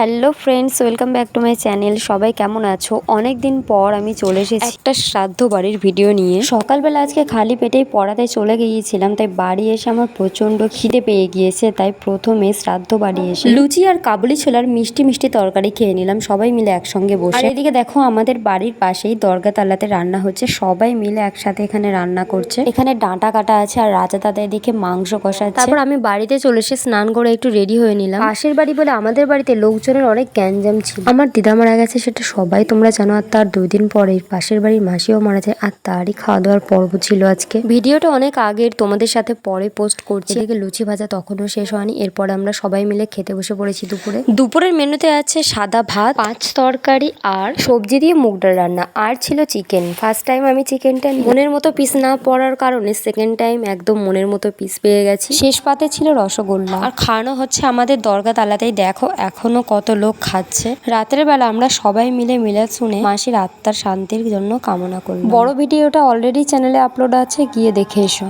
Hello friends, welcome back to my channel. সবাই কেমন আছো? অনেক দিন পর আমি চলে এসেছি একটা শ্রাদ্ধ বাড়ির ভিডিও নিয়ে। সকালবেলা আজকে খালি পেটেই পড়াতে চলে গিয়েছিলাম, তাই বাড়ি এসে আমার প্রচন্ড খিদে পেয়ে গিয়েছে। তাই প্রথমে শ্রাদ্ধ বাড়ি এসে লুচি আর কাবুলি ছোলার মিষ্টি মিষ্টি তরকারি খেয়ে নিলাম সবাই মিলে একসঙ্গে বসে। আর এদিকে দেখো, আমাদের বাড়ির পাশেই দরগা তালাতে রান্না হচ্ছে, সবাই মিলে একসাথে এখানে রান্না করছে। এখানে ডাঁটা কাটা আছে আর রাজা দাদা এদিকে মাংস কষাচ্ছে। তারপর আমি বাড়িতে চলে এসে স্নান করে একটু রেডি হয়ে নিলাম। পাশের বাড়ি বলে আমাদের বাড়িতে লোকজনের অনেক গ্যাঞ্জাম ছিল। আমার দিদা মারা গেছে, সেটা সবাই তোমরা জানো। আর তার 2 দিন পরে পাশের বাড়ির মাসিও মারা যায়, আর তারই খাওয়া দাওয়ার পর্ব ছিল আজকে। ভিডিওটা অনেক আগের, তোমাদের সাথে পরে পোস্ট করছি। এদিকে লুচি ভাজা তখনও শেষ হয়নি, এরপরে আমরা সবাই মিলে খেতে বসে পড়েছি। দুপুরের মেনুতে আছে সাদা ভাত, 5 তরকারি আর সবজি দিয়ে মুগ ডাল রান্না, আর ছিল চিকেন। ফার্স্ট টাইম আমি চিকেনটা মনের মতো পিস না পড়ার কারণে সেকেন্ড টাইম একদম মনের মতো পিস পেয়ে গেছি। শেষ পাতে ছিল রসগোল্লা। আর খাওয়ানো হচ্ছে আমাদের দরগা তালাতেই। দেখো এখনো কত লোক খাচ্ছে। রাতের বেলা আমরা সবাই মিলে মিলাদ শুনে মাসির আত্মার শান্তির জন্য কামনা করলাম। বড় ভিডিওটা অলরেডি চ্যানেলে আপলোড আছে, গিয়ে দেখে এসো।